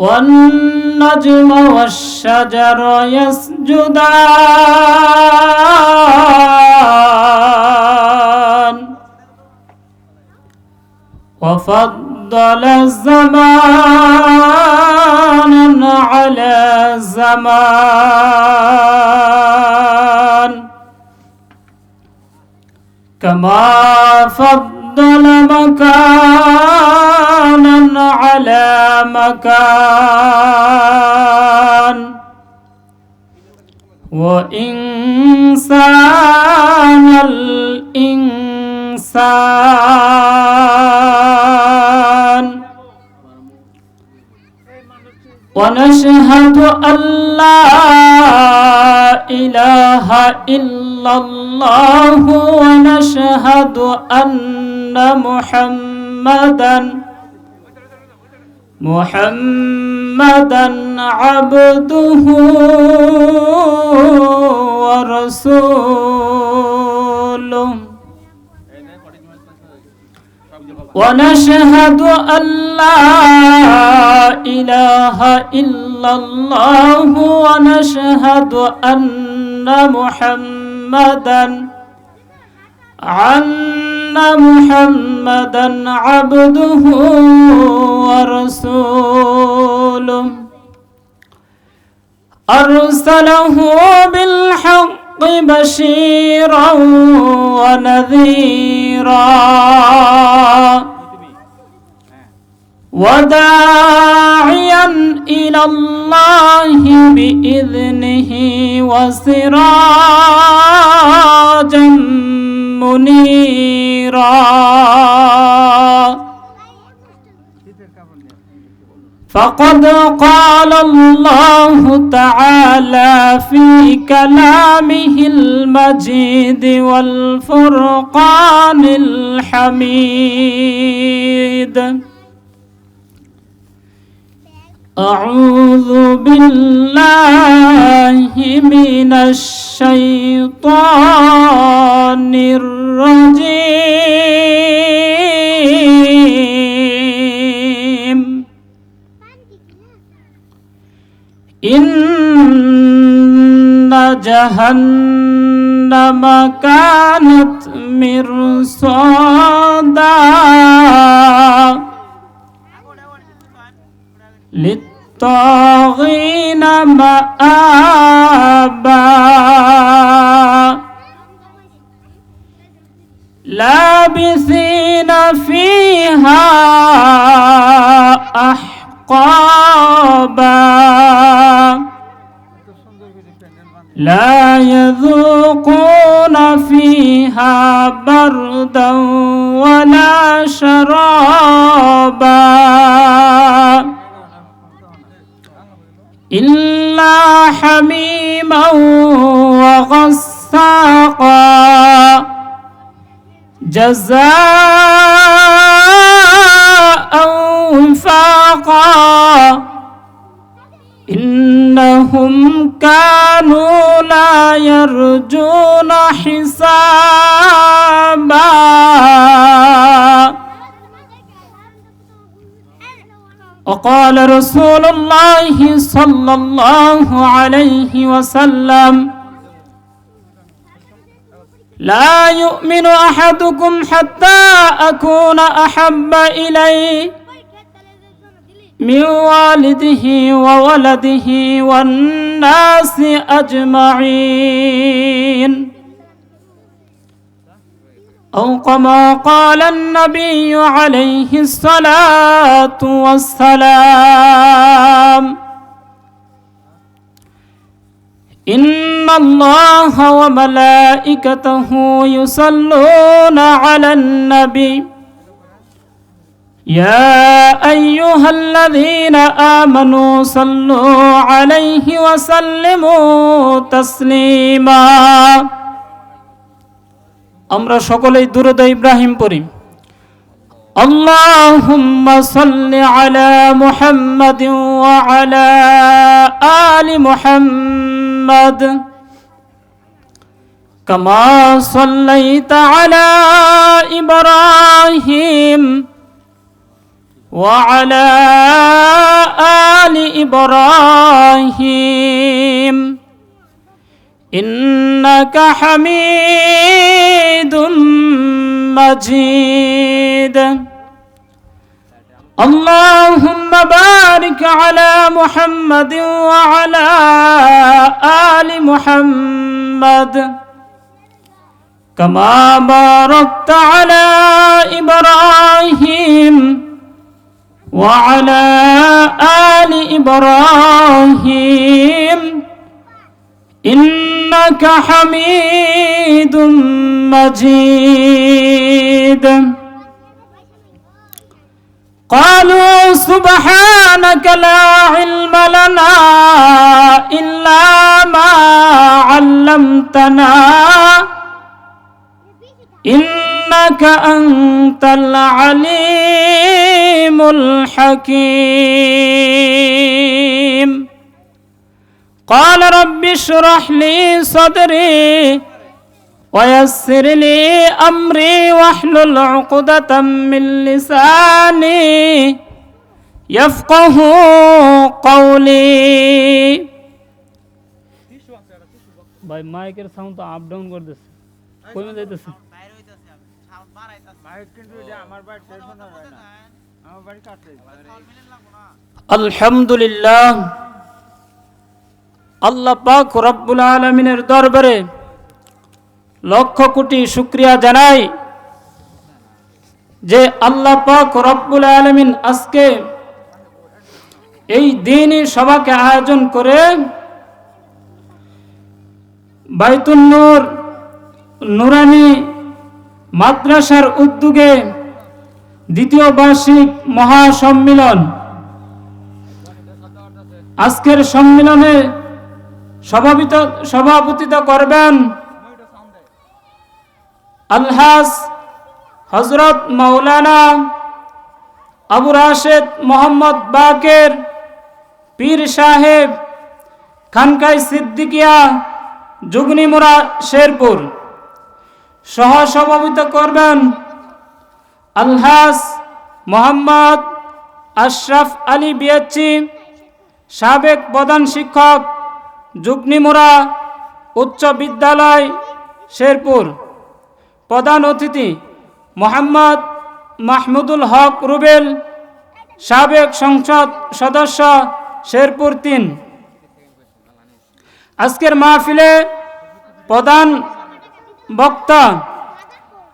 والنجم والشجر يسجدان وفضل الزمان على زمان كما فضل مكانا على مكان وإنسان الإنسان ونشهد أن لا إله إلا الله ونشهد أن محمدا عبده ورسوله ونشهد أن لا إله إلا الله ونشهد أن محمدا عبده ورسوله أرسله بالحق بشيرا ونذيرا وداعيا إلى الله بإذنه وسراجا منيرا فقد قال الله تعالى في كلامه المجيد والفرقان الحميد أعوذ بالله من الشيطان الرجيم إن جهنم كانت مرصادا للطاغين مآبا لابثين فيها أحقابا لا يذوقون فيها بردا ولا شرابا إلا حميما وغساقا جزاء وفاقا إنهم كانوا لا يرجون حسابا وقال رسول الله صلى الله عليه وسلم لا يؤمن أحدكم حتى أكون أحب إليه من والده وولده والناس أجمعين أو كما قال النبي عليه الصلاة والسلام إن الله وملائكته يصلون على النبي يا أيها الذين آمنوا صلوا عليه وسلموا تسليما আমরা সকলেই দুরূদ ইব্রাহিম পড়ি اللهم صل على محمد وعلى آل محمد كما صليت على إبراهيم وعلى آل إبراهيم إنك حميد مجيد اللهم بارك على محمد وعلى آل محمد كما باركت على إبراهيم وعلى آل إبراهيم إنك حميد مجيد قالوا سبحانك لا علم لنا إلا ما علمتنا إنك أنت العليم الحكيم قال رب اشرح لي صدري ويسر لي أمري واحلل عقدة من لساني يفقه قولي ভাই মাইকের সাউন্ড তো আপ ডাউন করতেছে কমে যাইতেছে আলহামদুলিল্লাহ আল্লাহ পাক রব্বুল আলামিনের দরবারে লক্ষ কোটি শুকরিয়া জানাই যে আল্লাহ পাক রব্বুল আলামিন আজকে এই দ্বীনি সভাকে আয়োজন করে বাইতুন নূর নুরানি মাদ্রাসার উদ্যোগে দ্বিতীয় বার্ষিক মহাসম্মিলন আজকের সম্মিলনে সভাপতিত্ব করবেন আলহাজ হযরত মাওলানা আবু রাশেদ মোহাম্মদ বাকের পীর সাহেব খানকাই সিদ্দিকিয়া যুগনিমুরা শেরপুর। সহ সভাপতিত্ব করবেন আলহাজ মোহাম্মদ আশরাফ আলী বিএচি সাবেক প্রধান শিক্ষক যুগনিমুরা উচ্চ বিদ্যালয় শেরপুর। প্রধান অতিথি মোহাম্মদ মাহমুদুল হক রুবেল সাবেক সংসদ সদস্য শেরপুর ৩। আজকের মাহফিলে প্রধান বক্তা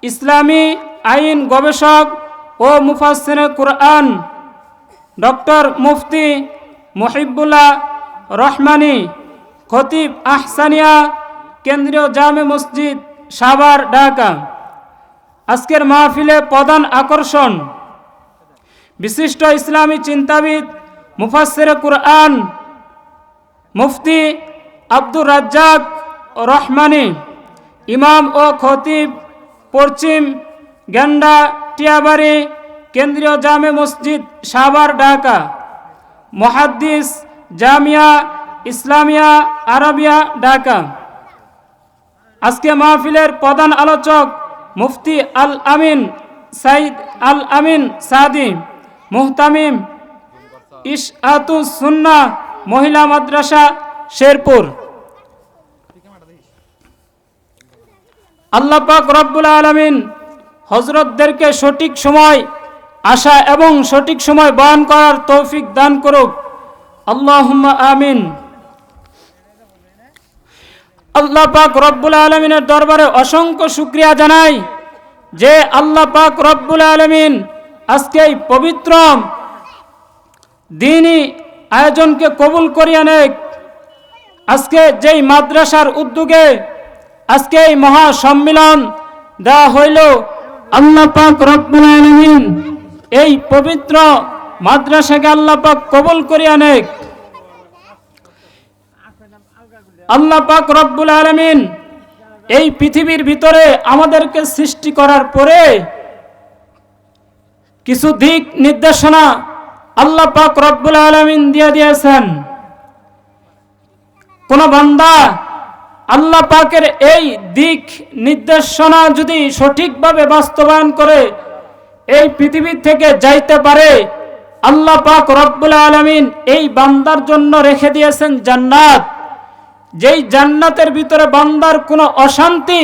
ইসলামী আইন গবেষক ও মুফাসসিরে কুরআন ডক্টর মুফতি মুহিবুল্লাহ রহমানী, খতিব আহসানিয়া কেন্দ্রীয় জামে মসজিদ সাভার ঢাকা। আজকের মাহফিলে প্রধান আকর্ষণ বিশিষ্ট ইসলামী চিন্তাবিদ মুফাসসিরে কুরআন মুফতি আব্দুর রাজ্জাক রহমানী, ইমাম ও খতিব পশ্চিম গেন্ডা টিয়াবাড়ি কেন্দ্রীয় জামে মসজিদ সাভার ঢাকা। মুহাদ্দিস জামিয়া ইসলামিয়া আরবিয়া ঢাকা। আজকে মাহফিলের প্রধান আলোচক মুফতি আল আমিন সাইদ আল আমিন সাদি, মুহতামিম ইশআতুস সুন্নাহ মহিলা মাদ্রাসা শেরপুর। আল্লাহ পাক রব্বুল আলামিন হযরতদেরকে সঠিক সময় আসা এবং সঠিক সময় বয়ান করার তৌফিক দান করুক, আল্লাহুম্মা আমিন। আল্লাহ পাক রব্বুল আলামিনের দরবারে অসংখ্য শুকরিয়া জানাই যে আল্লাহ পাক রব্বুল আলামিন আজকে এই পবিত্র দ্বীনি আয়োজনকে কবুল করিয়া নেক। আজকে যেই মাদ্রাসার উদ্যোগে আজকে এই মহা সম্মিলন দেওয়া হইল, আল্লাহ পাক রব্বুল আলামিন এই পবিত্র মাদ্রাসাকে আল্লাহ পাক কবুল করিয়া নেক। আল্লাহ পাক রব্বুল আলামিন এই পৃথিবীর ভিতরে আমাদেরকে সৃষ্টি করার পরে কিছু দিক নির্দেশনা আল্লাহ পাক রব্বুল আলামিন দিয়ে দিয়েছেন। কোন বান্দা আল্লাহ পাকের এই দিক নির্দেশনা যদি সঠিকভাবে বাস্তবায়ন করে এই পৃথিবী থেকে যাইতে পারে, আল্লাহ পাক রব্বুল আলামিন এই বান্দার জন্য রেখে দিয়েছেন জান্নাত, যেই জান্নাতের ভিতরে বান্দার কোনো অশান্তি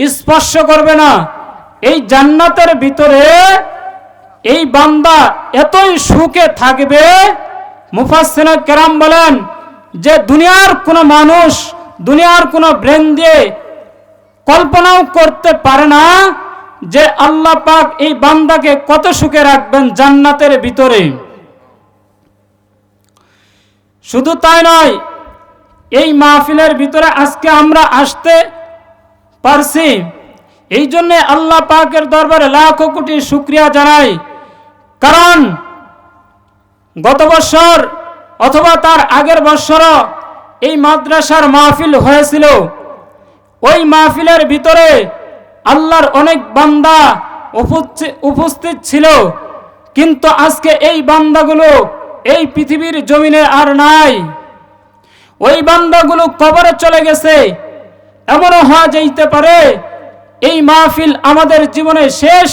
স্পর্শ করবে না। এই জান্নাতের ভিতরে এই বান্দা এতই সুখে থাকবে, মুফাসসির কেরাম বলেন যে দুনিয়ার কোনো মানুষ, দুনিয়ার কোনো ব্রেন দিয়ে কল্পনাও করতে পারে না যে আল্লাহ পাক এই বান্দাকে কত সুখে রাখবেন জান্নাতের ভিতরে। শুধু তাই নয়, এই মাহফিলের ভিতরে আজকে আমরা আসতে পারছি, এই জন্য আল্লাহ পাকের দরবারে লাখো কোটি শুকরিয়া জানাই। কারণ গত বছর অথবা তার আগের বছরও এই মাদ্রাসার মাহফিল হয়েছিল। ওই মাহফিলের ভিতরে আল্লাহর অনেক বান্দা উপস্থিত ছিল, কিন্তু আজকে এই বান্দাগুলো এই পৃথিবীর জমিনে আর নাই। ওই বান্দাগুলো কবরে চলে গেছে। এমনও হওয়া যাইতে পারে এই মাহফিল আমাদের জীবনে শেষ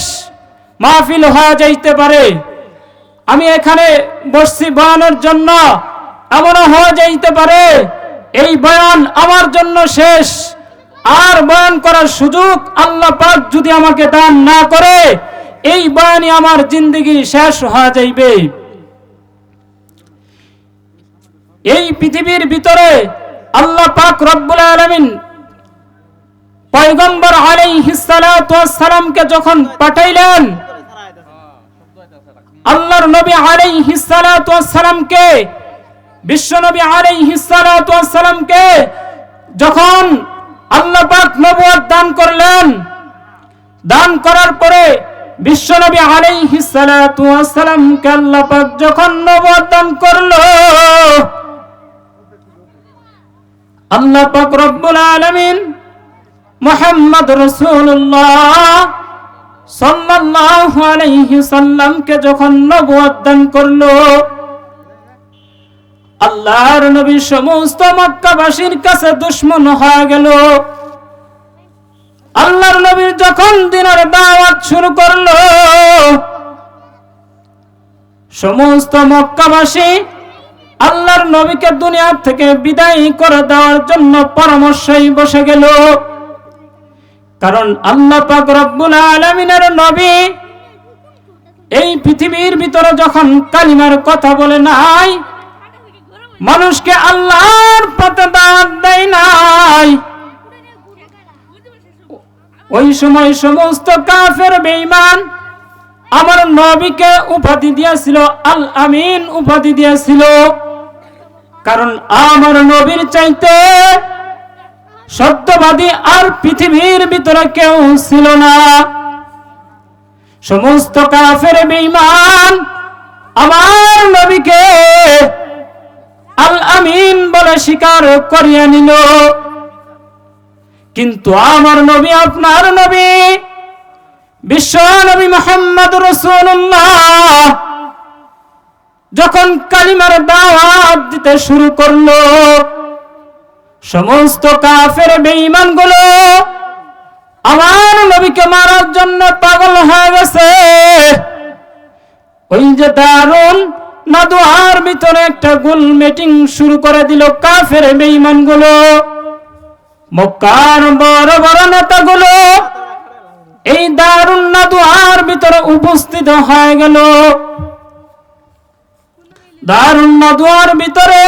মাহফিল হওয়া যাইতে পারে। আমি এখানে বসছি বয়ানের জন্য, এমনও হওয়া যাইতে পারে এই বয়ান আমার জন্য শেষ, আর বয়ান করার সুযোগ আল্লাহ পাক যদি আমাকে দান না করে এই বয়ানই আমার জিন্দেগি শেষ হয়ে যাইবে। এই পৃথিবীর ভিতরে আল্লাহ পাক রব্বুল আলামিন পয়গম্বর আলাইহিস সালাতু ওয়াস সালামকে যখন পাঠাইলেন, আল্লাহর নবী আলাইহিস সালাতু ওয়াস সালামকে, বিশ্ব নবী আলাইহিস সালাতু ওয়াস সালামকে যখন আল্লাহ পাক নবুয়ত দান করলেন, দান করার পরে বিশ্ব নবী আলাইহিস সালাতু ওয়াস সালামকে আল্লাহ পাক যখন নবুয়ত দান করলো, আল্লাহ পাক রব্বুল আলামিন মুহাম্মদ রাসূলুল্লাহ সাল্লাল্লাহু আলাইহি সাল্লামকে যখন নবুয়ত দান করলো, আল্লাহর নবী সমস্ত মক্কাবাসীর কাছে দুশমন হয়ে গেল। আল্লাহর নবী যখন দ্বীনের দাওয়াত শুরু করলো, সমস্ত মক্কাবাসী আল্লাহর নবীকে দুনিয়া থেকে বিদায় করে দেওয়ার জন্য পরামর্শই বসে গেল। কারণ আল্লাহ পাক রব্বুল আলামিনের নবী এই পৃথিবীর ভিতরে যখন কালিমার কথা বলে নাই, মানুষকে আল্লাহর পথে দাওয়াত দেয় নাই, ওই সময় সমস্ত কাফের বেঈমান আমার নবীকে উপাধি দিয়েছিল আল আমিন উপাধি দিয়েছিল। কারণ আমার নবীর চাইতে সত্যবাদী আর পৃথিবীর ভিতরে কেউ ছিল না। সমস্ত কাফের বেঈমান আমার নবীকে আল আমিন বলে স্বীকার করিয়া নিল। কিন্তু আমার নবী, আপনার নবী, বিশ্ব নবী মুহাম্মদ রাসূলুল্লাহ যখন কালিমার দাওয়াত দিতে শুরু করলো, সমস্ত কাফের বেঈমান গুলো আমার নবীকে মারার জন্য পাগল হয়ে গেছে। ওই যে দারুন নাদুয়ার ভিতরে একটা গোল মিটিং শুরু করে দিল কাফের বেঈমান গুলো। মক্কার বড় বড় নেতাগুলো এই দারুন নাদুয়ার ভিতরে উপস্থিত হয়ে গেল। দারুন নাদুয়ার ভিতরে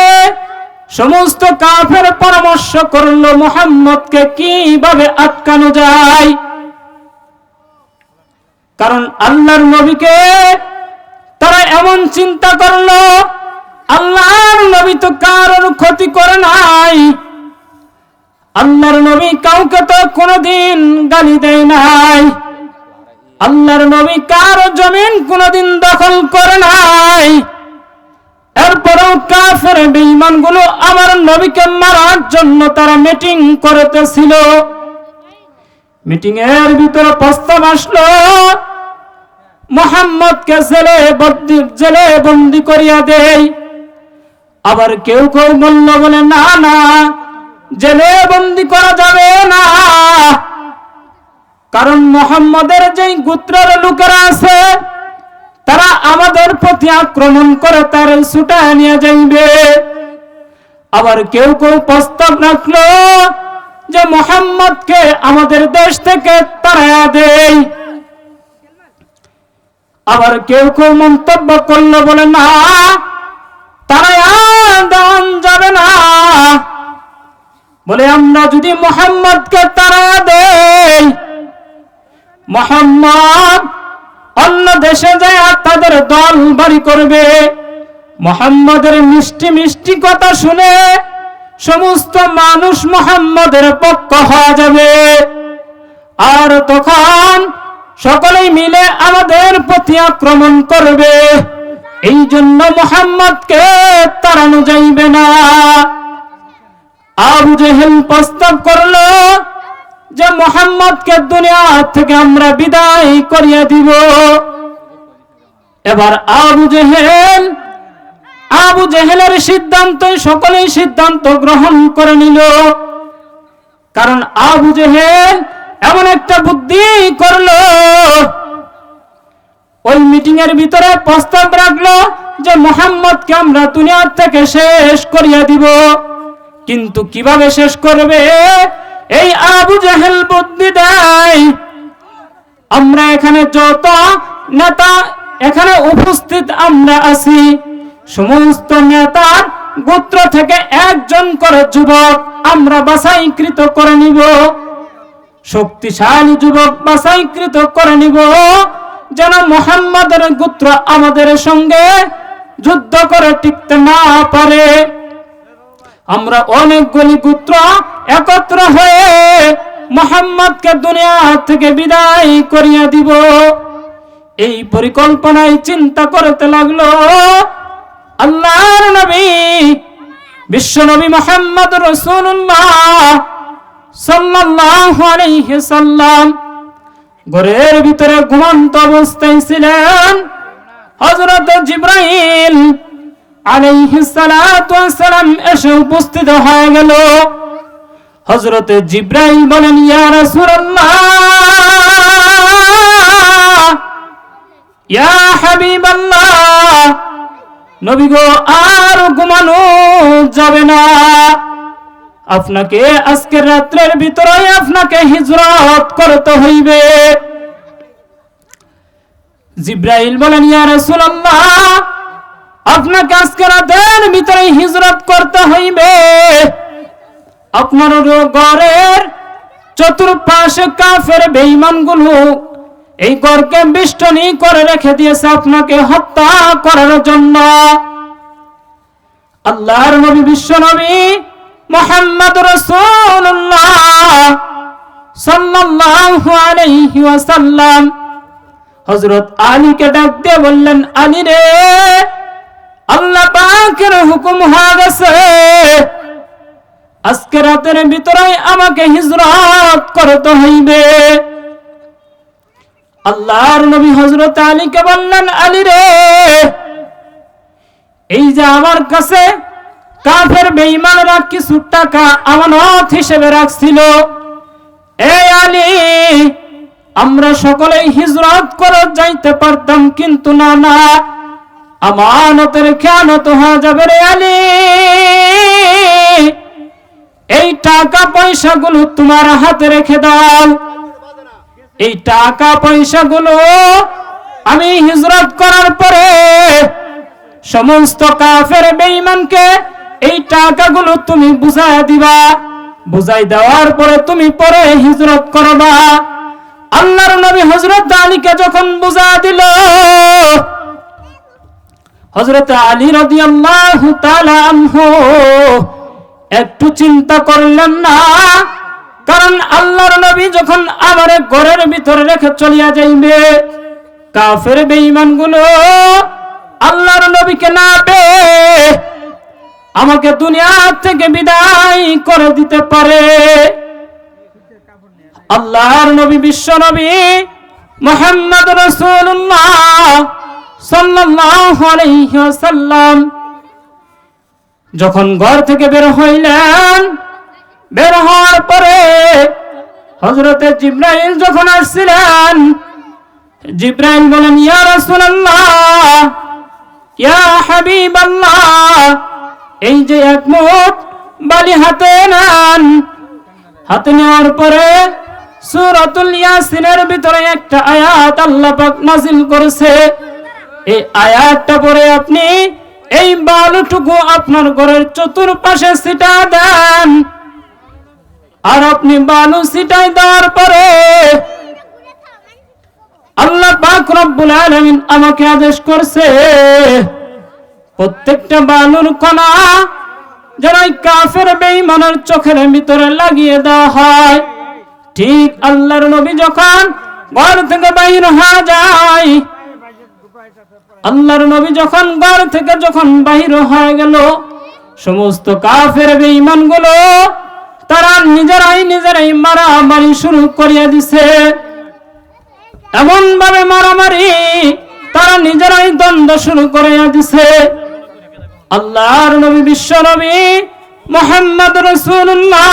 সমস্ত কাফের পরামর্শ করলো মুহাম্মদকে কিভাবে আটকানো যায়। কারণ আল্লাহর নবীকে তারা এমন চিন্তা করলো, আল্লাহর নবী তো কারোর ক্ষতি করে নাই, আল্লাহর নবী কাউকে তো কোনোদিন গালি দেয় নাই, আল্লাহর নবী কারো জমিন কোনোদিন দখল করে নাই। এরপরেও কাফের বেঈমান গুলো আমার নবীকে মারার জন্য তারা মিটিং করতেছিল। মিটিং এর ভিতরে প্রস্তাব আসলো মুহাম্মদকে জেলে বন্দী করিয়া দেই। আবার কেউ কেউ বলল বলে না না, জেলে বন্দী করা যাবে না, কারণ মুহাম্মদের যেই গোত্রের লোকেরা আছে তারা আমাদের প্রতি আক্রমণ করে তার ছুটায় নিয়ে যাইবে। আবার কেউ কেউ প্রস্তাব রাখলো যে মুহাম্মদকে আমাদের দেশ থেকে তাড়ায়া দেই। আবার কেউ কেউ মন্তব্য করলো, বলে না, তাড়ায়া দেওয়া যাবে না। বলে আমরা যদি মুহাম্মদকে তাড়ায়া দেই, মুহাম্মদ অন্য দেশে যায় তাদের দল বাড়ি করবে। মুহাম্মদের মিষ্টি মিষ্টি কথা শুনে সমস্ত মানুষ মুহাম্মদের পক্ষ হয়ে যাবে, আর তখন সকলেই মিলে আমাদের প্রতি আক্রমণ করবে। এই জন্য মুহাম্মদকে তাড়ানো যাইবে না। আবু জেহেল প্রস্তাব করলো যে মুহাম্মদকে দুনিয়া থেকে আমরা বিদায় করিয়ে দিব। এবার আবু জেহেলের সিদ্ধান্তই সকলেই সিদ্ধান্ত গ্রহণ করে নিল। কারণ আবু জেহেল এমন একটা বুদ্ধি করলো, ওই মিটিং এর ভিতরে প্রস্তাব রাখলো যে মুহাম্মদকে আমরা দুনিয়া থেকে শেষ করিয়ে দিব। কিন্তু কিভাবে শেষ করবে? এই আবু জেহেল বুদ্ধি দেয়, আমরা এখানে যত নেতা এখানে উপস্থিত আমরা আছি, সমস্ত নেতার গোত্র থেকে একজন করে যুবক আমরা বাছাইকৃত করে নিব, শক্তিশালী যুবক বাছাইকৃত করে নিব, যেন মুহাম্মদের গোত্র আমাদের সঙ্গে যুদ্ধ করে টিকতে না পারে। আমরা অনেকগুলি গোত্র একত্র হয়ে মুহাম্মদকে দুনিয়া থেকে বিদায় করিয়ে দিব। এই পরিকল্পনায় চিন্তা করতে লাগলো আল্লাহর নবী, বিশ্ব নবী মুহাম্মদ রাসূলুল্লাহ সাল্লাল্লাহু আলাইহি সাল্লাম ঘরের ভিতরে ঘুমন্ত অবস্থায় ছিলেন। হযরত জিবরাইল আলাইহিস সালাতু ওয়াস সালাম এসে উপস্থিত হয়ে গেল। হযরত জিবরাইল বলেন, ইয়া রাসূলুল্লাহ, ইয়া হাবিবাল্লাহ, নবী গো, আর ঘুমানো যাবে না, আপনাকে আজকের রাত্রের ভিতরে আপনাকে হিজরত করতে হইবে। জিবরাইল বলেন, ইয়া রাসূলুল্লাহ, আপনাকে আজকের রাতের ভিতরে হিজরত করতে হইবে। আপনার ঘরের চতুর্পাশে কাফের বেঈমানগুলো এই ঘরকে বেষ্টনী করে রেখে দিয়েছে আপনাকে হত্যা করার জন্য। আল্লাহর নবী, বিশ্ব নবী মুহাম্মদ রাসূলুল্লাহ সাল্লাল্লাহু আলাইহি ওয়াসাল্লাম হযরত আলীকে ডাক দিয়ে বললেন, আলী রে, আল্লাহ পাকের হুকুম হয়ে গেছে, আজকে রাতের ভিতরে আমাকে হিজরত করতে হইবে। আল্লাহর নবী হযরত আলীকে বললেন, আলী রে, এই যে আমার কাছে কাফের বেঈমানরা কিছু টাকা আমানত হিসেবে রাখছিল, এই আলী, আমরা সকলেই হিজরত করে যাইতে পারতাম, কিন্তু না, আমানতের খেয়ানত হয়ে যাবে রে আলী। এই টাকা পয়সাগুলো তোমার হাতে রেখে দাও, এই টাকা পয়সাগুলো আমি হিজরত করার পরে সমস্ত কাফের বেঈমানকে এই টাকাগুলো তুমি বুঝাই দিবা, বুঝাই দেওয়ার পরে তুমি পরে হিজরত করবা। আল্লাহর নবী হযরত আলীকে যখন বুঝা দিল, হযরত আলী রাদিয়াল্লাহু তাআলা আনহু একটু চিন্তা করলেন না, কারণ আল্লাহর নবী যখন আমার ঘরের ভিতরে রেখে চলিয়া যাইবে, কাফের বেঈমানগুলো আল্লাহর নবীকে না পেয়ে আমাকে দুনিয়া থেকে বিদায় করে দিতে পারে। আল্লাহর নবী, বিশ্ব নবী মুহাম্মদ রাসূলুল্লাহ সাল্লাল্লাহু আলাইহি ওয়াসাল্লাম যখন ঘর থেকে বের হইলেন, বের হওয়ার পরে হযরতে জিবরাইল যখন আসছিলেন, জিব্রাইল বলেন, ইয়া রাসূলুল্লাহ, ইয়া হাবিবাল্লাহ, এই যে এক মুঠ বালি হাতে নেন। হাতে নেওয়ার পরে সূরাতুল ইয়াসিনের ভিতরে একটা আয়াত আল্লাহ পাক নাযিল করেছে। এই আয়াতটা পড়ে আপনি এই বালুটুকু আপনার ঘরের চতুর্পাশে ছিটা দেন। আর আপনি বালু ছিটাই দেওয়ার পরে আল্লাহ পাক রব্বুল আলামিন আমাকে আদেশ করছে, প্রত্যেকটা বালুর কণা যেন কাফের বেঈমানের চোখের ভিতরে লাগিয়ে দেওয়া হয়। ঠিক আল্লাহর নবী যখন ঘর থেকে বাইর হয়ে যায়, আল্লাহর নবী যখন ঘর থেকে বাহির হয়ে গেল, সমস্ত কাফের বেঈমান গুলো তারা নিজেরাই মারামারি শুরু করিয়া দিছে। এমন ভাবে মারামারি, তারা নিজেরাই দ্বন্দ্ব শুরু করিয়া দিছে। আল্লাহর নবী বিশ্ব নবী মুহাম্মদ রাসূলুল্লাহ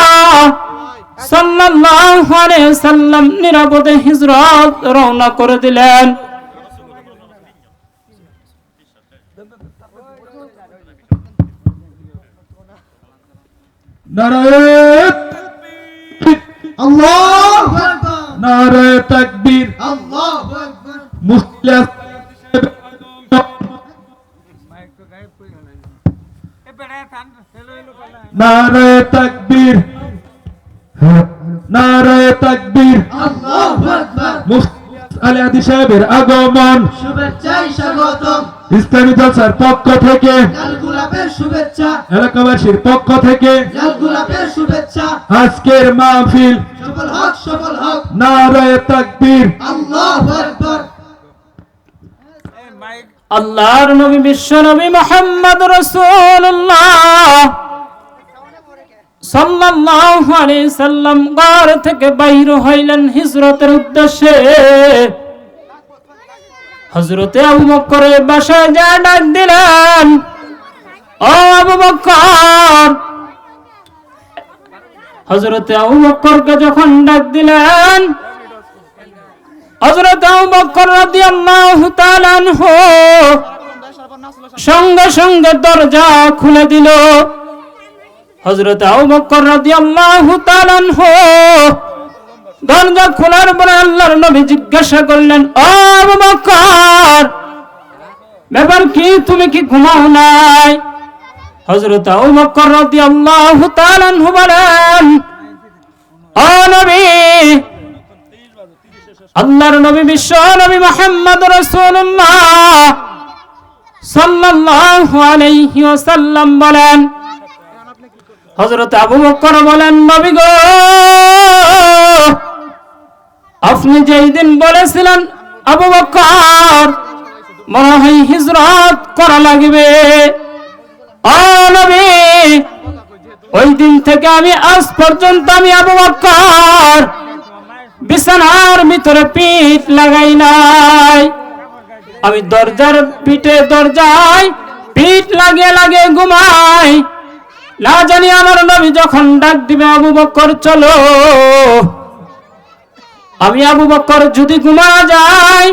সাল্লাল্লাহু আলাইহি সাল্লাম নিরাপদে হিজরত রওনা করে দিলেন। নারায়ে আল্লাহু আকবার, নারায়ে তাকবীর, আল্লাহু আকবার। মুসলিম নারায়ে তাকবীর, নারায়ে তাকবীর, আল্লাহু আকবার। মুফতি আলী আদি সাহেবের আগমন, শুভেচ্ছায় স্বাগতম। ইসলামী জলসার পক্ষ থেকে, লাল গোলাপের শুভেচ্ছা, এলাকাবাসীর পক্ষ থেকে লাল গোলাপের শুভেচ্ছা। আজকের মাহফিল সফল হোক, সফল হোক। নারায়ে তাকবীর, আল্লাহু আকবার। আল্লাহর নবী বিশ্ব নবী মুহাম্মদ রাসূলুল্লাহ সাল্লাল্লাহু আলাইহি সাল্লাম ঘর থেকে বাইর হইলেন হিজরতের উদ্দেশ্যে। হযরতে আবু বকরের বাসায় যা ডাক দিলেন, ও আবু বকর। হযরতে আবু বকরকে যখন ডাক দিলেন, হযরত আবু বকর রাদিয়াল্লাহু তাআলা আনহু সঙ্গে সঙ্গে দরজা খুলে দিল। হযরত আবু বকর রাদিয়াল্লাহু তাআলা আনহু দরজা খোলার পরে আল্লাহর নবী জিজ্ঞাসা করলেন, ও আবু বকর, ব্যাপার কি, তুমি কি ঘুমাও নাই? হযরত আবু বকর রাদিয়াল্লাহু তাআলা আনহু বলেন, ও নবী, আল্লাহর নবী বিশ্ব নবী মুহাম্মদ রাসূলুল্লাহ সাল্লাল্লাহু আলাইহি ওয়াসাল্লাম বলেন, হযরত আবু বকর বলেন, নবী গো, আপনি যেই দিন বলেছিলেন আবু বকর মনে হয় হিজরত করা লাগবে, ও নবী, ওই দিন থেকে আমি আজ পর্যন্ত আমি আবু বকর বিছানার ভিতরে পিঠ লাগাই নাই। আমি দরজায় পিঠ লাগিয়ে ঘুমাই। না জানি আমার নবী যখন ডাক দিবে, আবু বকর চলো, আমি আবু বকর যদি ঘুমা যাই,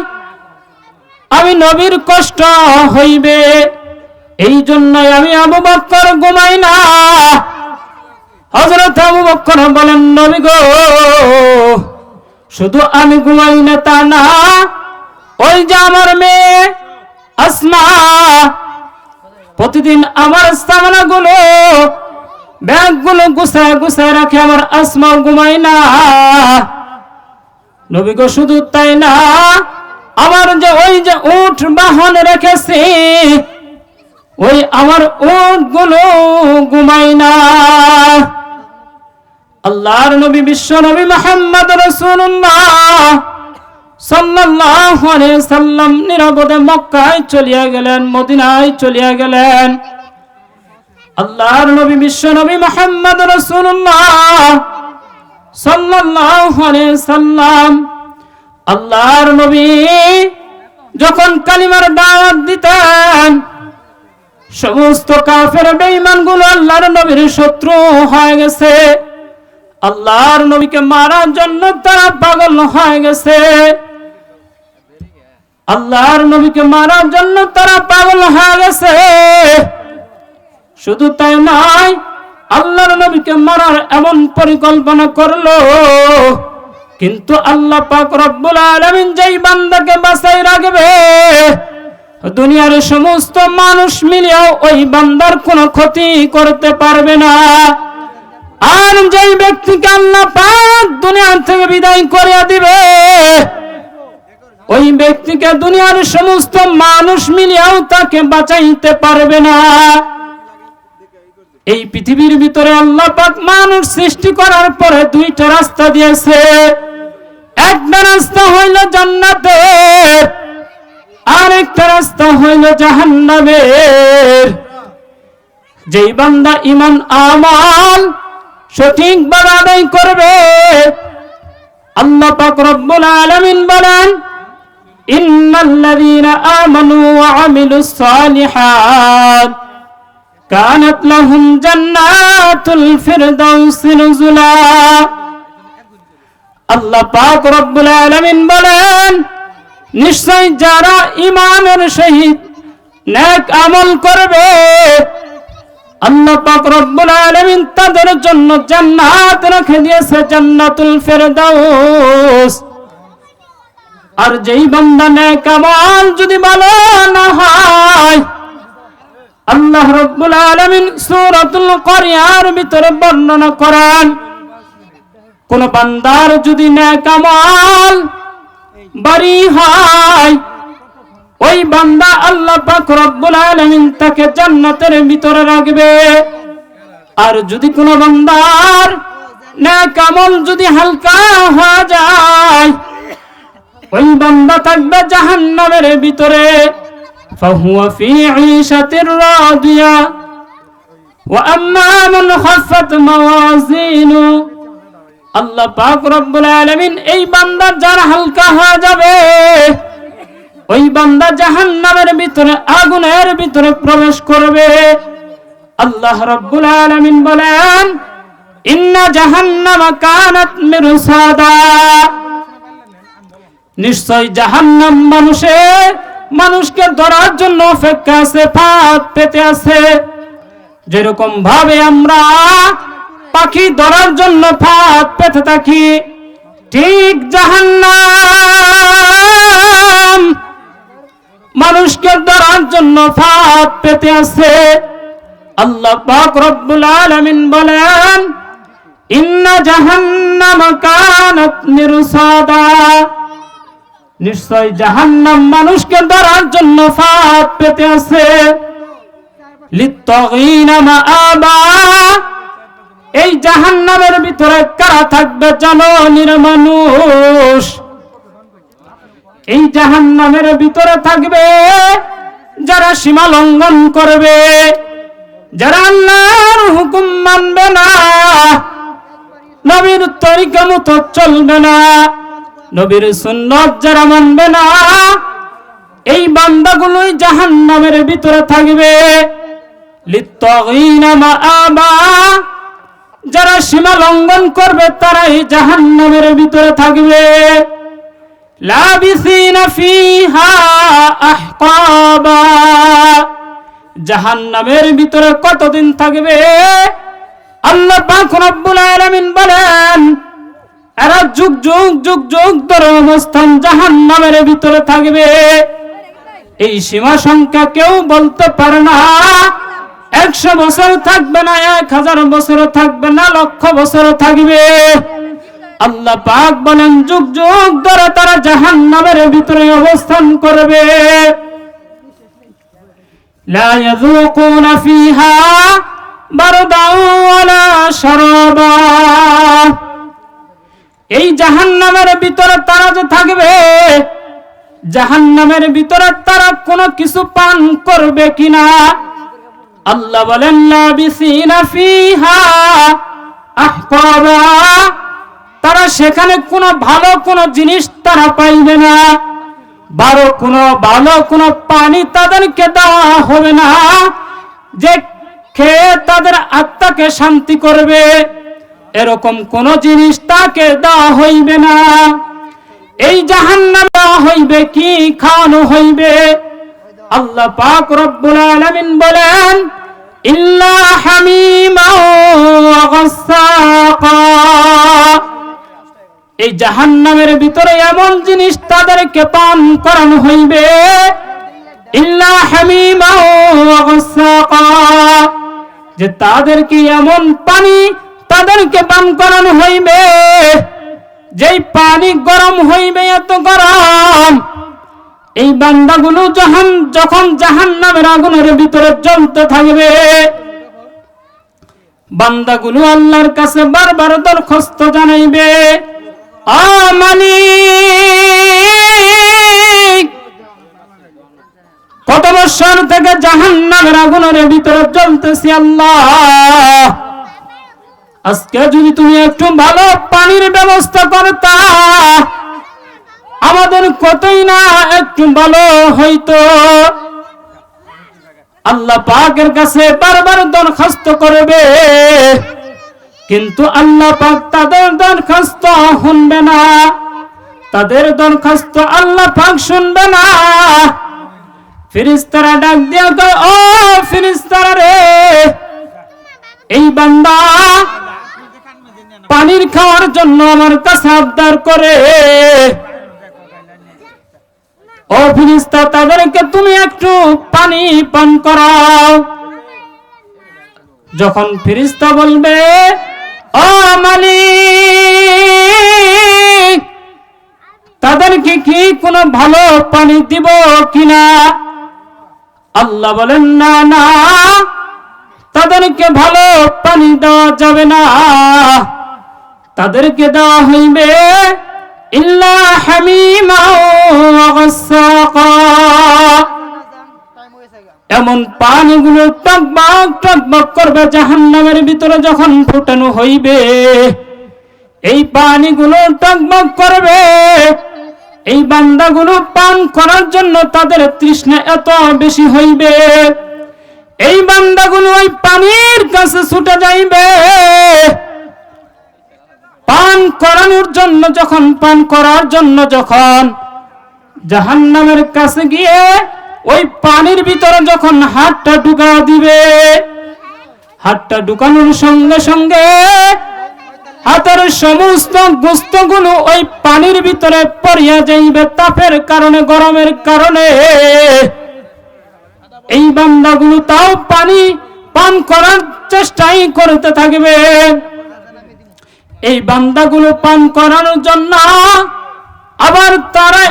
আমি নবীর কষ্ট হইবে, এই জন্যই আমি আবু বকর ঘুমাই না। হযরত আবু বকর বলেন, নবী গো, শুধু আমি ঘুমাই না তা না, ওই যে আমার মেয়ে আসমা প্রতিদিন আমার সামানাগুলো ব্যাগগুলো গুছায় রাখে, আমার আসমা ঘুমাই না। নবী গো, শুধু তাই না, আমার যে ওই যে উট বাহন রেখেছি, ওই আমার উটগুলো ঘুমাই না। আল্লাহর নবী বিশ্ব নবী মুহাম্মদ রাসূলুল্লাহ সাল্লাল্লাহু আলাইহি সাল্লাম নিরাপদে মক্কায় চলিয়া গেলেন, মদিনায় চলিয়া গেলেন। আল্লাহর নবী বিশ্ব নবী মুহাম্মদ রাসূলুল্লাহ সাল্লাল্লাহু আলাইহি সাল্লাম, আল্লাহর নবী যখন কালিমার দাওয়াত দিতেন, সমস্ত কাফের বেঈমান গুলো আল্লাহর নবীর শত্রু হয়ে গেছে। আল্লাহর নবীকে মারার জন্য তারা পাগল হয়ে গেছে। আল্লাহর নবীকে মারার জন্য তারা পাগল হয়ে গেছে। শুধু তাই নয়, আল্লাহর নবীকে মারার এমন পরিকল্পনা করলো, কিন্তু আল্লাহ পাক রব্বুল আলামিন যেই বান্দাকে বাঁচাই রাখবে, দুনিয়ার সমস্ত মানুষ মিলেও ওই বান্দার কোনো ক্ষতি করতে পারবে না। আর যেই ব্যক্তিকে আল্লাহ পাক দুনিয়া থেকে বিদায় করে দিবে, ওই ব্যক্তিকে দুনিয়ার সমস্ত মানুষ মিলেও তাকে বাঁচাইতে পারবে না। এই পৃথিবীর ভিতরে আল্লাহ পাক মানুষ সৃষ্টি করার পরে দুইটা রাস্তা দিয়েছে। একটা রাস্তা হইল জান্নাতের, আর একটা রাস্তা হইল জাহান্নামের। যেই বান্দা ঈমান আমল সঠিকভাবে আদায় করবে, আল্লাহ পাক রব্বুল আলামিন বলেন, ইন্নাল্লাযীনা আমানু ওয়া আমিলুস সালিহাত কানাত লাহুম জান্নাতুল ফিরদাউসি নুজুলা। আল্লাহ পাক রব্বুল আলামিন বলেন, নিশ্চয় যারা ঈমানের সহিত নেক আমল করবে, আল্লাহ পাক রব্বুল আলামিন তাদের জন্য জান্নাত রেখে দিয়েছে, জান্নাতুল ফিরদাউস। আর যেই বান্দা নেক আমল যদি ভালো না হয়, আল্লাহ রাব্বুল আলামিন সূরাতুল কারিয়ার ভিতরে বর্ণনা করেন, কোন বান্দার যদি নেক আমল বাড়ি হয়, ওই বান্দা আল্লাহ পাক রব্বুল আলামিন তাকে জান্নাতের ভিতরে রাখবে। আর যদি কোন বান্দার নেক আমল যদি হালকা হয়ে যায়, ওই বান্দা থাকবে জাহান্নামের ভিতরে। ফাহুয়া ফি ঈশাতির রাদিয়া ওয়া আম্মা মান খাফফাত মাওয়াজিনু। আল্লাহ পাক রব্বুল আলামিন এই বান্দার যারা হালকা হয়ে যাবে, ওই বান্দা জাহান্নামের ভিতরে, আগুনের ভিতরে প্রবেশ করবে। আল্লাহ রাব্বুল আলামিন বলেন, ইন্না জাহান্নামা কানাত মিরসাদা। নিশ্চয় জাহান্নাম মানুষকে ধরার জন্য অপেক্ষা আছে, ফাঁদ পেতে আছে। যেরকম ভাবে আমরা পাখি ধরার জন্য ফাঁদ পেতে থাকি, ঠিক জাহান্নাম মানুষকে ধরার জন্য ফাঁদ পেতে আছে। আল্লাহ পাক রব্বুল আলামিন বলেন, ইন্না জাহান্নামা কানাত মিরসাদা। নিশ্চয় জাহান্নাম মানুষকে ধরার জন্য ফাঁদ পেতে আছে। লিত্তাগীনা মাআবা। এই জাহান্নামের ভিতরে কারা থাকবে জানো? নির্মানুষ। এই জাহান্নামের ভিতরে থাকবে যারা সীমা লঙ্ঘন করবে, যারা আল্লাহর হুকুম মানবে না, নবীর তরিকা মতো চলবে না, নবীর সুন্নাত যারা মানবে না, এই বান্দাগুলোই জাহান্নামের ভিতরে থাকবে। লিত্তাগীনা মাআবা। যারা সীমা লঙ্ঘন করবে তারাই জাহান্নামের ভিতরে থাকবে। লাবিসিনা ফিহা আহকাবা। জাহান্নামের ভিতরে কতদিন থাকবে? আল্লাহ পাক রব্বুল আলামিন বলেন, এরা যুগ যুগ ধরে অবস্থান জাহান্নামের ভিতরে থাকবে। এই সীমা সংখ্যা কেউ বলতে পারে না। 100 বছর থাকবে না, 1000 বছর থাকবে না, লক্ষ বছর থাকবে। আল্লাহ পাক বলেন, যুগ ধরে তারা জাহান্নামের ভিতরে অবস্থান করবে। লা ইয়াযুকুনা ফিহা বারদান ওয়ালা শারাবা। এই জাহান্নামের ভিতরে তারা যে থাকবে, জাহান্নামের ভিতরে তারা কোনো কিছু পান করবে কিনা? আল্লাহ বলেন, লাবিসিনা ফিহা আহকাবা। তারা সেখানে কোনো ভালো কোনো জিনিস তারা পাইবে না, ভালো কোনো পানি তাদেরকে দেওয়া হবে না, যে খেয়ে তাদের আত্মাকে শান্তি করবে। এরকম কোন জিনিস তাকে দেওয়া হইবে না। এই জাহান্নামে হইবে কি খাওয়ানো হইবে? আল্লাহ পাক রব্বুল আলামিন বলেন ইল্লা হামিমা ওয়া গাসসাকা। এই জাহান্নামের ভিতরে এমন জিনিস তাদেরকে পান করানো হইবে, ইল্লা হামিমা ওয়া গাসসাকা, যে তাদেরকে এমন পানি তাদেরকে পান করানো হইবে যেই পানি গরম হইবে, এত গরম। এই বান্দাগুলো যখন জাহান্নামের আগুনের ভিতরে জ্বলতে থাকবে, বান্দাগুলো আল্লাহর কাছে বারবার দরখাস্ত জানাইবে, ও মালিক, কত বছর থেকে জাহান্নামের আগুনের ভিতরে জ্বলতেছি আল্লাহ, আজকে যদি তুমি একটু ভালো পানির ব্যবস্থা করতা আমাদের কতই না একটু ভালো হইতো। আল্লাহ পাকের কাছে বারবার দরখাস্ত করবে, কিন্তু আল্লাহ পাক তাদের দরখাস্ত শুনবে না, তাদের দরখাস্ত আল্লাহ পাক শুনবে না। ফেরেশতারা ডাক দিয়া কয়, ও ফেরেশতারা রে, এই বান্দা পানির খাওয়ার জন্য আমার কাছে আবদার করে, ও ফেরেশতা তাদেরকে তুমি একটু পানি পান করাও। যখন ফেরেশতা বলবে, ও মালিক, তাদেরকে কি কোনো ভালো পানি দিব কিনা? আল্লাহ বলেন না না, তাদেরকে ভালো পানি দেওয়া যাবে না, তাদেরকে দেওয়া হইবে ইল্লা হামিমা ওয়া গাসসাকা। এমন পানিগুলো টকবক টকবক করবে জাহান্নামের ভিতরে যখন ফুটানো হইবে, এই পানিগুলো টকবক করবে, এই বান্দাগুলো পান করার জন্য তাদের তৃষ্ণা এত বেশি হইবে, এই বান্দাগুলো ওই পানির কাছে ছুটে যাইবে। পান করানোর জন্য যখন জাহান্নামের কাছে গিয়ে ওই পানির ভিতরে যখন হাতটা ঢুকা দিবে, হাতটা ঢুকানোর সঙ্গে সঙ্গে হাতের সমস্ত গোস্তগুলো ওই পানির ভিতরে পড়িয়া যাইবে তাপের কারণে, গরমের কারণে। এই বান্দাগুলো তাও পানি পান করার চেষ্টাই করতে থাকবে। এই বান্দাগুলো পান করানোর জন্য আবার তারা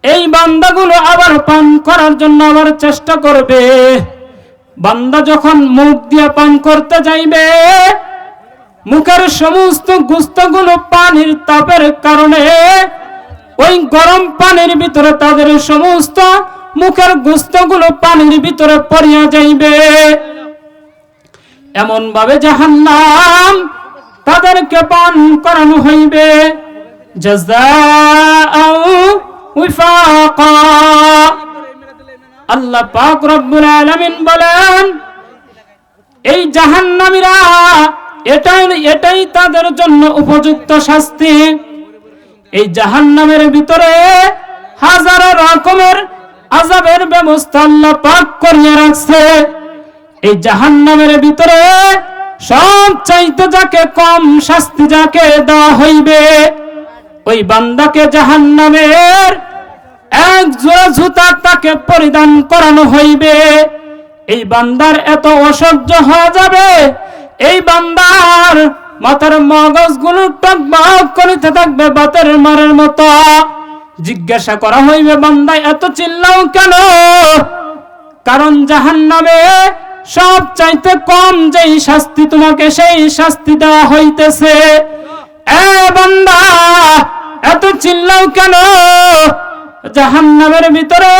এই বান্দাগুলো আবার পান করার জন্য আবার চেষ্টা করবে। বান্দা যখন মুখ দিয়ে পান করতে যাইবে, মুখের সমস্ত গোস্তগুলো পানির তাপের কারণে ওই গরম পানির ভিতরে তাদের সমস্ত মুখের গোস্তগুলো পানির ভিতরে পড়িয়া যাইবে। এমন ভাবে জাহান্নাম তাদেরকে পান করানো হইবে জাযাআও ওয়াফাকা। আল্লাহ পাক রব্বুল আলামিন বলেন, এই জাহান্নামীরা এটাই তাদের জন্য উপযুক্ত শাস্তি। এই জাহান্নামের ভিতরে হাজারো রকমের আযাবের ব্যবস্থা আল্লাহ পাক করিয়া রাখছে। এই জাহান্নামের ভিতরে সব চাইতে যাকে কম শাস্তি যাকে দেওয়া হইবে, ওই বান্দাকে জাহান্নামের এক জোড়া জুতা তাকে পরিধান করানো হইবে। এই বান্দার এত অসহ্য হয়ে যাবে, এই বান্দার মাথার মগজগুলো টকবক করিতে থাকবে বাতের মারের মতো। জিজ্ঞাসা করা হইবে, বান্দা এত চিল্লাও কেন? কারণ জাহান্নামে সব চাইতে কম যেই শাস্তি তোমাকে সেই শাস্তি দেওয়া হইতেছে। এ বান্দা এত চিল্লাও কেন? জাহান্নামের ভিতরে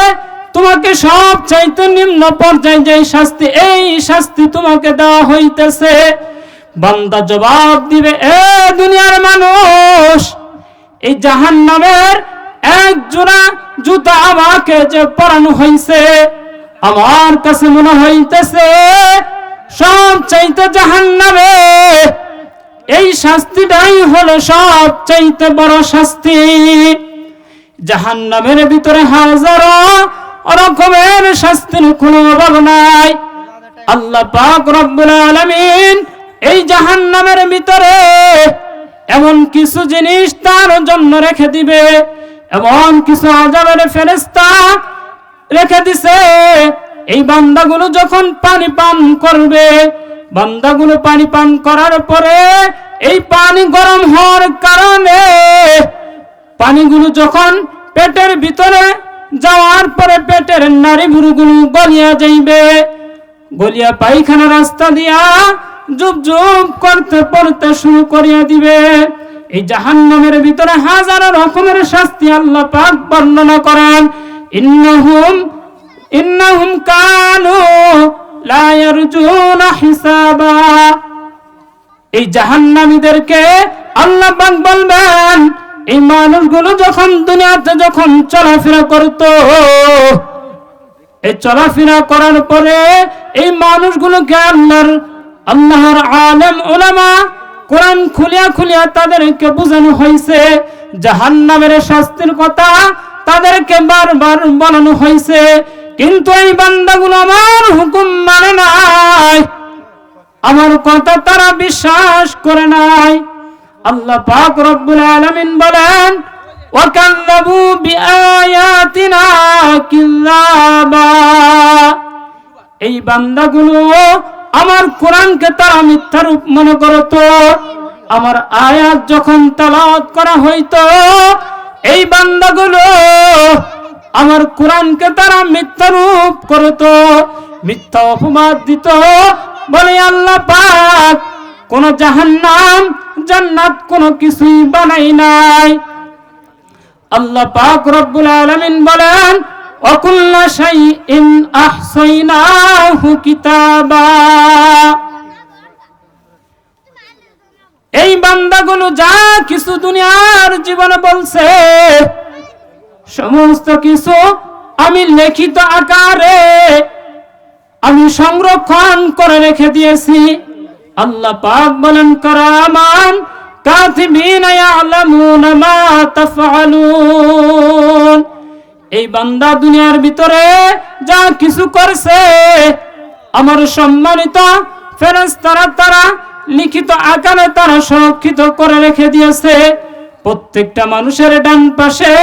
তোমাকে সব চাইতে নিম্ন পর্যায়ে যেই শাস্তি, এই শাস্তি তোমাকে দেওয়া হইতেছে। বান্দা জবাব দিবে, এ দুনিয়ার মানুষ, এই জাহান্নামের এক জোড়া জুতা আমাকে যে পরানো হইছে, আমার কাছে মনে হইতেছে সব চাইতে জাহান্নামে এই শাস্তিটাই হলো সবচাইতে বড় শাস্তি। জাহান্নামের ভিতরে হাজারো রকমের শাস্তির কোনো অভাব নাই। আল্লাহ পাক রব্বুল আলামিন এই জাহান্নামের ভিতরে এমন কিছু জিনিস তার জন্য রেখে দিবে, এমন কিছু আযাবের ফেরেশতা রেখে দিছে। এই বান্দাগুলো যখন পানি পান করবে, বান্দাগুলো পানি পান করার পরে এই পানি গরম হওয়ার কারণে পানিগুলো যখন পেটের ভিতরে যাওয়ার পরে পেটের নাড়িভুড়িগুলো গলিয়া যাইবে, গলিয়া পায়খানা রাস্তা দিয়া জুব জুব করতে পড়তে শুরু করিয়া দিবে। এই জাহান্নামের ভিতরে হাজার রকমের শাস্তি আল্লাহ পাক বর্ণনা করেন। ইন্নাহুম কানু লা ইয়ারজুনা হিসাবা। এই জাহান্নামীদেরকে আল্লাহ পাক বলবেন, এই মানুষগুলো যখন দুনিয়াতে যখন চলাফেরা করত, এই চলাফেরা করার পরে এই মানুষগুলোকে আল্লাহর আলেম উলামা কোরআন খুলিয়া খুলিয়া তাদেরকে বোঝানো হয়েছে, জাহান্নামের শাস্তির কথা তাদেরকে বারবার বলানো হয়েছে। কিন্তু এই বান্দাগুলো আমার হুকুম মানে নাই, আমার কথা তারা বিশ্বাস করে নাই। আল্লাহ পাক রব্বুল আলামিন বলেন, ওয়াকাযযাবু বিআয়াতিনা কিযাবা। এই বান্দাগুলো আমার কোরআনকে তারা মিথ্যা রূপ মনে করত। আমার আয়াত যখন তেলাওয়াত করা হইতো, এই বান্দাগুলো আমার কোরআনকে তারা মিথ্যা রূপ করত, মিথ্যা অপবাদ দিত। বলে আল্লাহ পাক কোন জাহান্নাম জান্নাত কোনো কিছুই বানাই নাই। আল্লাহ পাক রব্বুল আলামিন বলেন, ওয়াকুল্লা শাইইন আহসাইনাহু কিতাবা। এই বান্দাগুলো যা কিছু দুনিয়ার জীবনে বলছে সমস্ত কিছু আমি লিখিত আকারে আমি সংরক্ষণ করে রেখে দিয়েছি। আল্লাহ পাক বলেন, কারামান কাতিবিনা ইয়ালামুনা মা তাফআলুন। এই বান্দা দুনিয়ার ভিতরে যা কিছু করছে আমার সম্মানিত ফেরেশতারা তারা লিখিত আকারে তারা সংরক্ষিত করে রেখে দিয়েছে। প্রত্যেকটা মানুষের ডান পাশে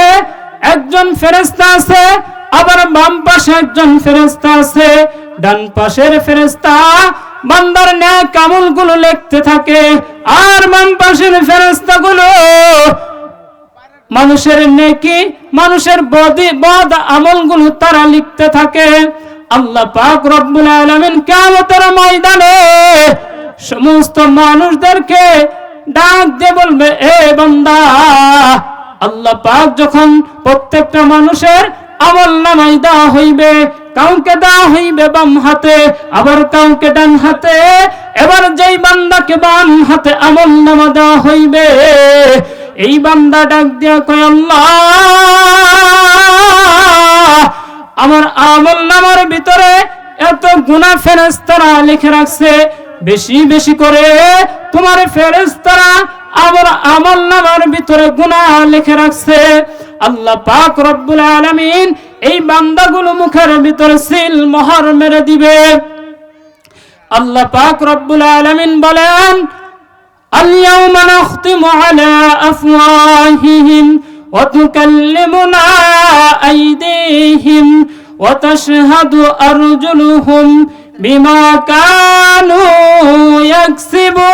একজন ফেরেশতা আছে, আবার বাম পাশে একজন ফেরেশতা আছে। ডান পাশের ফেরেশতা বান্দার নেক আমলগুলো লিখতে থাকে, আর বাম পাশের ফেরেশতাগুলো মানুষের নেকি মানুষের বদ আমলগুলো তারা লিখতে থাকে। আল্লাহ পাক রব্বুল আলামিন কিয়ামতের ময়দানে সমস্ত মানুষদেরকে ডাক দিয়ে বলবে, এ বান্দা, আল্লাহ পাক যখন প্রত্যেকটা মানুষের আমলনামায় দেওয়া হইবে, কাউকে দেওয়া হইবে বাম হাতে, আবার কাউকে ডান হাতে। এবার যেই বান্দাকে বাম হাতে আমলনামা দেওয়া হইবে, এই বান্দা ডাক দিয়া কয়, আল্লাহ, আমার আমলনামার ভিতরে এত গুনাহ ফেরেশতারা লিখে রাখছে, বেশি বেশি করে তোমার ফেরেশতারা আমার আমলনামার ভিতরে গুনাহ লিখে রাখছে। আল্লাহ পাক রব্বুল আলামিন এই বান্দাগুলো মুখের ভিতরে সিল মোহর মেরে দিবে। আল্লাহ পাক রব্বুল আলামিন বলেন, আল-ইয়াওমা নাখতিমু আলা আফওয়াহিহিম ওয়া তুকাল্লিমুনা আইদিহিম ওয়া তাশহাদু আরজুলুহুম বিমা কানু ইয়াকসিবুন।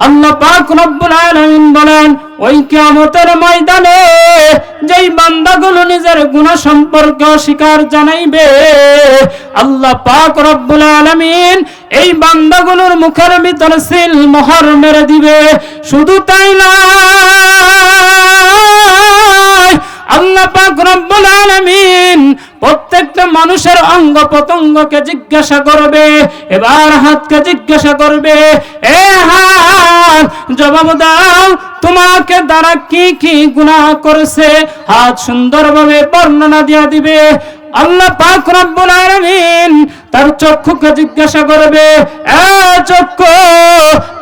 আল্লাহ পাক রব্বুল আলামিন বলেন, ওই কিয়ামতের ময়দানে যেই বান্দাগুলো নিজের গুনাহ সম্পর্কে অস্বীকার জানাইবে, আল্লাহ পাক রব্বুল আলামিন এই বান্দাগুলোর মুখের ভিতরে সিল মোহর মেরে দিবে। শুধু তাই নয়, আল্লাহ পাক রব্বুল আলামিন প্রত্যেকটা মানুষের অঙ্গ প্রত্যঙ্গকে জিজ্ঞাসা করবে। এবার হাতকে জিজ্ঞাসা করবে, এ হাত জবাব দাও, তোমাকে দ্বারা কি কি গুনাহ করেছে। হাত সুন্দরভাবে বর্ণনা দিয়া দিবে। আল্লাহ পাক রব্বুল আলামিন তার চক্ষুকে জিজ্ঞাসা করবে, এ চক্ষু,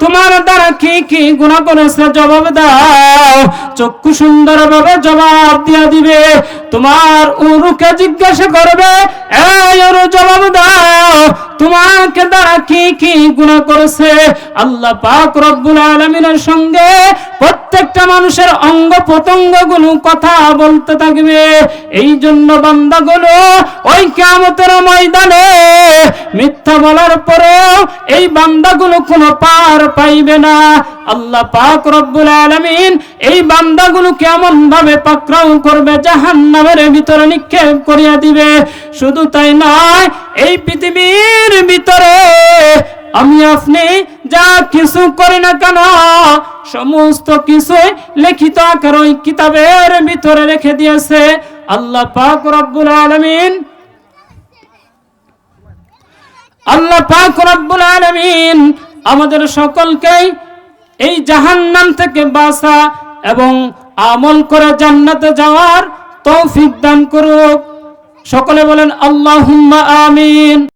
তোমার দ্বারা কি কি গুনাহ করেছে জবাব দাও। চক্ষু সুন্দরভাবে জবাব দিয়া দিবে। তোমার উরুকে জিজ্ঞাসা করবে, এই উরু জবাব দাও, তোমাকে দ্বারা কি কি গুনাহ করেছে। আল্লাহ পাক রব্বুল আলামিনের সঙ্গে প্রত্যেকটা মানুষের অঙ্গ প্রত্যঙ্গগুলো কথা বলতে থাকবে। এই জন্য বান্দাগুলো ওই কিয়ামতের ময়দানে মিথ্যা বলার পরেও এই বান্দাগুলো কোনো পার পাইবে না। আল্লাহ পাক রব্বুল আলামিন এই বান্দাগুলো কেমন ভাবে পাকড়াও করবে, জাহান্নামের ভিতরে নিক্ষেপ করিয়া দিবে। শুধু তাই নয়, এই পৃথিবীর ভিতরে আমি আপনি যা কিছু করি না কেন সমস্ত কিছু লিখিত আকারে ওই কিতাবের ভিতরে রেখে দিয়েছে আল্লাহ পাক রব্বুল আলামিন। আল্লাহ পাক রব্বুল আলামিন আমাদের সকলকে এই জাহান্নাম থেকে বাঁচা এবং আমল করে জান্নাতে যাওয়ার তৌফিক দান করুক। সকলে বলেন আল্লাহুম্মা আমিন।